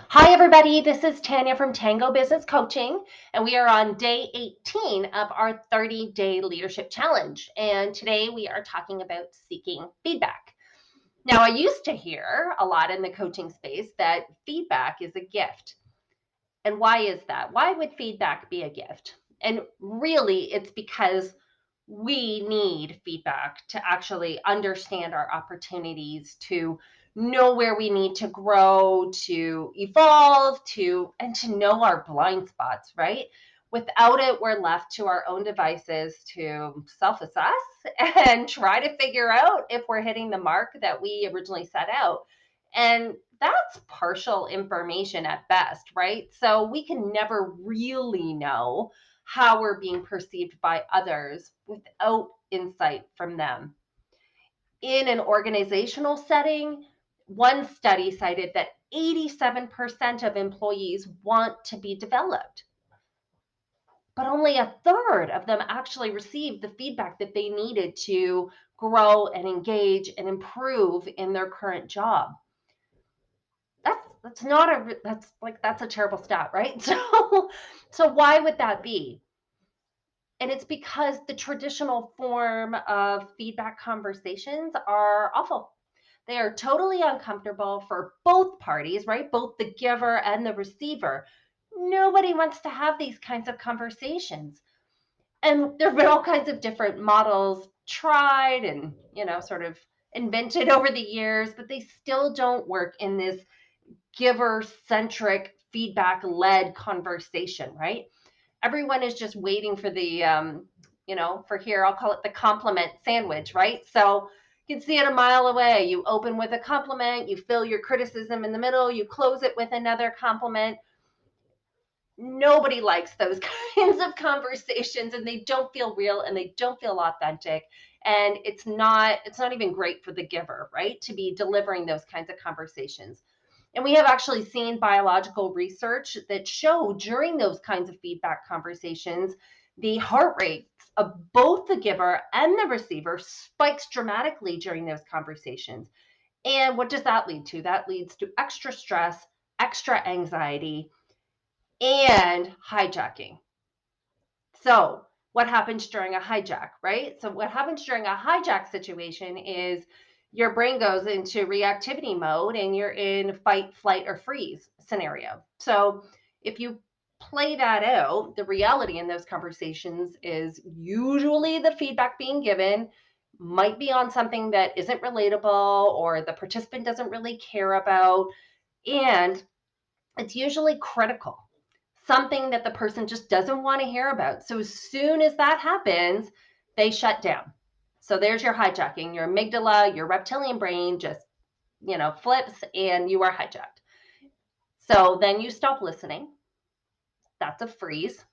Hi, everybody. This is Tanya from Tango Business Coaching, and we are on day 18 of our 30-day leadership challenge. And today we are talking about seeking feedback. Now, I used to hear a lot in the coaching space that feedback is a gift. And why is that? Why would feedback be a gift? And really, it's because we need feedback to actually understand our opportunities, to know where we need to grow, to evolve, to know our blind spots, right? Without it, we're left to our own devices to self-assess and try to figure out if we're hitting the mark that we originally set out. And that's partial information at best, right? So we can never really know how we're being perceived by others without insight from them. In an organizational setting, one study cited that 87% of employees want to be developed, but only a third of them actually received the feedback that they needed to grow and engage and improve in their current job. That's not a that's a terrible stat, right? So why would that be? And it's because the traditional form of feedback conversations are awful. They are totally uncomfortable for both parties, right? Both the giver and the receiver. Nobody wants to have these kinds of conversations. And there have been all kinds of different models tried and, sort of invented over the years, but they still don't work in this giver centric, feedback led conversation, right? Everyone is just waiting for for here, I'll call it the compliment sandwich, right? So you can see it a mile away. You open with a compliment, you fill your criticism in the middle, you close it with another compliment. Nobody likes those kinds of conversations, and they don't feel real and they don't feel authentic. And it's not even great for the giver, right? To be delivering those kinds of conversations. And we have actually seen biological research that show during those kinds of feedback conversations, the heart rates of both the giver and the receiver spikes dramatically during those conversations. And what does that lead to? That leads to extra stress, extra anxiety, and hijacking. So, what happens during a hijack, right? So, what happens during a hijack situation is your brain goes into reactivity mode and you're in fight, flight, or freeze scenario. So, if you play that out, the reality in those conversations is usually the feedback being given might be on something that isn't relatable or the participant doesn't really care about. And it's usually critical, something that the person just doesn't want to hear about. So as soon as that happens, they shut down. So there's your hijacking. Your amygdala, your reptilian brain just, flips and you are hijacked. So then you stop listening. That's a freeze.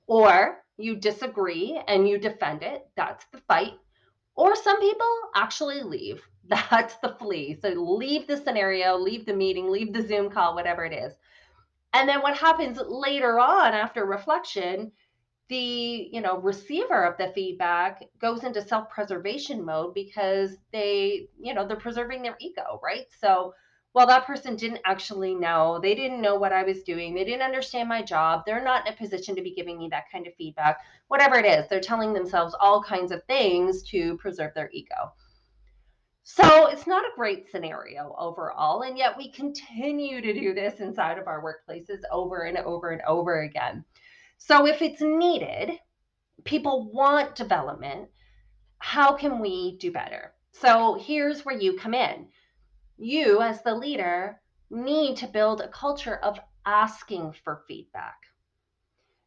Or you disagree and you defend it. That's the fight. Or some people actually leave. That's the flee. So leave the scenario, leave the meeting, leave the Zoom call, whatever it is. And then what happens later on after reflection, the receiver of the feedback goes into self-preservation mode because they're preserving their ego, right? So while that person didn't actually know, they didn't know what I was doing, they didn't understand my job, they're not in a position to be giving me that kind of feedback. Whatever it is, they're telling themselves all kinds of things to preserve their ego. So it's not a great scenario overall, and yet we continue to do this inside of our workplaces over and over and over again. So if it's needed, people want development, how can we do better? So here's where you come in. You, as the leader, need to build a culture of asking for feedback.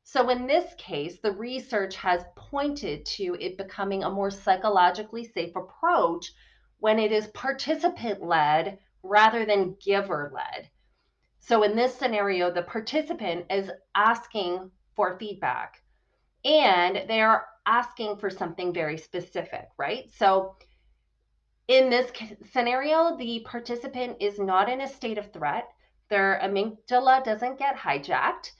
So in this case, the research has pointed to it becoming a more psychologically safe approach when it is participant led rather than giver led. So in this scenario, the participant is asking for feedback and they're asking for something very specific, right? So in this scenario, the participant is not in a state of threat. Their amygdala doesn't get hijacked.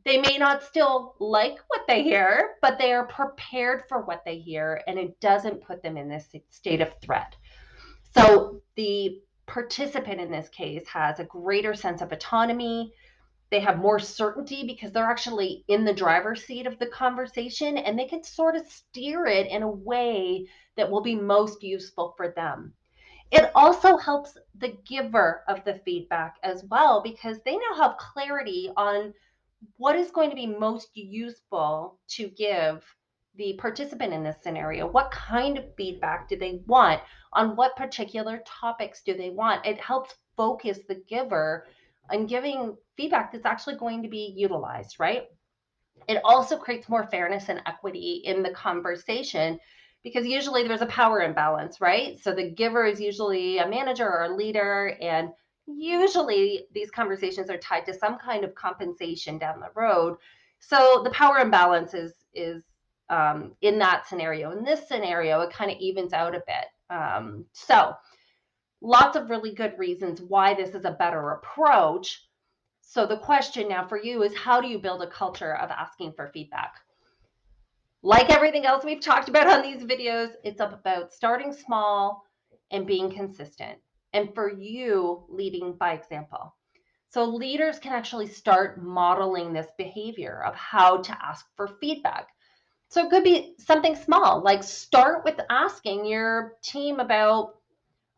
They may not still like what they hear, but they are prepared for what they hear, and it doesn't put them in this state of threat. So the participant in this case has a greater sense of autonomy. They have more certainty because they're actually in the driver's seat of the conversation, and they can sort of steer it in a way that will be most useful for them. It also helps the giver of the feedback as well, because they now have clarity on what is going to be most useful to give the participant in this scenario. What kind of feedback do they want? On what particular topics do they want? It helps focus the giver on giving feedback that's actually going to be utilized, right? It also creates more fairness and equity in the conversation, because usually there's a power imbalance, right? So the giver is usually a manager or a leader, and usually these conversations are tied to some kind of compensation down the road. So the power imbalance is in that scenario. In this scenario, it kind of evens out a bit. So lots of really good reasons why this is a better approach. So the question now for you is, how do you build a culture of asking for feedback? Like everything else we've talked about on these videos, it's about starting small and being consistent. And for you, leading by example. So leaders can actually start modeling this behavior of how to ask for feedback. So it could be something small, like start with asking your team about,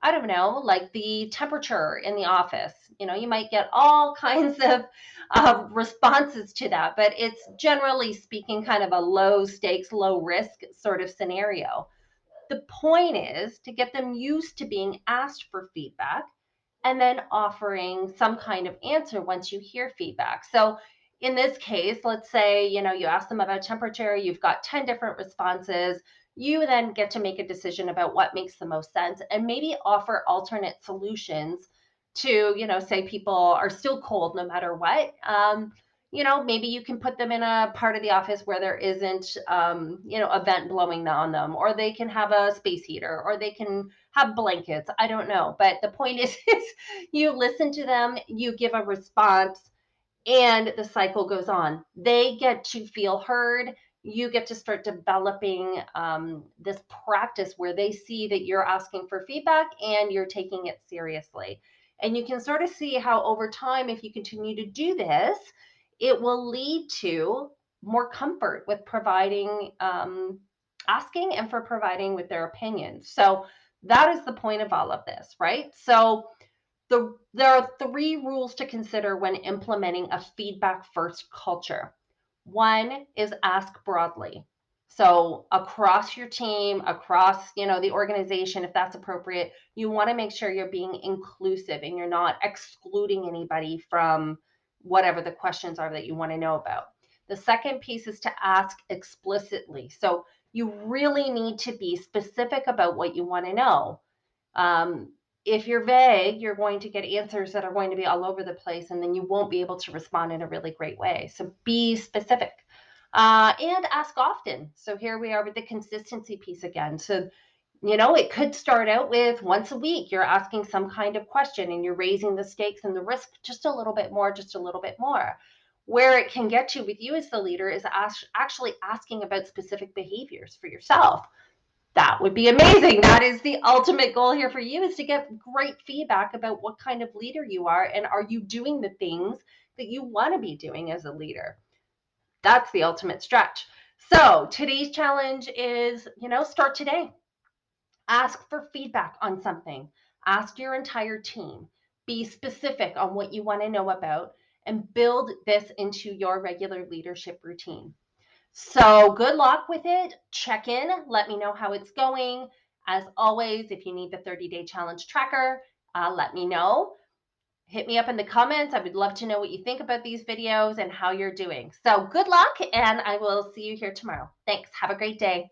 I don't know, like the temperature in the office. You might get all kinds of responses to that, but it's generally speaking kind of a low stakes, low risk sort of scenario. The point is to get them used to being asked for feedback and then offering some kind of answer once you hear feedback. So in this case, let's say, you ask them about temperature, you've got 10 different responses. You then get to make a decision about what makes the most sense and maybe offer alternate solutions to, say people are still cold no matter what. Maybe you can put them in a part of the office where there isn't, a vent blowing on them, or they can have a space heater, or they can have blankets. I don't know. But the point is you listen to them, you give a response, and the cycle goes on. They get to feel heard. You get to start developing this practice where they see that you're asking for feedback and you're taking it seriously. And you can sort of see how over time, if you continue to do this, it will lead to more comfort with providing, asking and for providing with their opinions. So that is the point of all of this, right? So there are 3 rules to consider when implementing a feedback first culture. One is ask broadly. So across your team, across, the organization, if that's appropriate, you want to make sure you're being inclusive and you're not excluding anybody from whatever the questions are that you want to know about. The second piece is to ask explicitly. So you really need to be specific about what you want to know. If you're vague, you're going to get answers that are going to be all over the place, and then you won't be able to respond in a really great way. So be specific, and ask often. So here we are with the consistency piece again. So, it could start out with once a week, you're asking some kind of question and you're raising the stakes and the risk just a little bit more, just a little bit more. Where it can get to with you as the leader is actually asking about specific behaviors for yourself. That would be amazing. That is the ultimate goal here for you, is to get great feedback about what kind of leader you are, and are you doing the things that you want to be doing as a leader. That's the ultimate stretch. So today's challenge is, start today. Ask for feedback on something. Ask your entire team. Be specific on what you want to know about, and build this into your regular leadership routine. So good luck with it. Check in. Let me know how it's going. As always, if you need the 30-day challenge tracker, let me know. Hit me up in the comments. I would love to know what you think about these videos and how you're doing. So good luck, and I will see you here tomorrow. Thanks. Have a great day.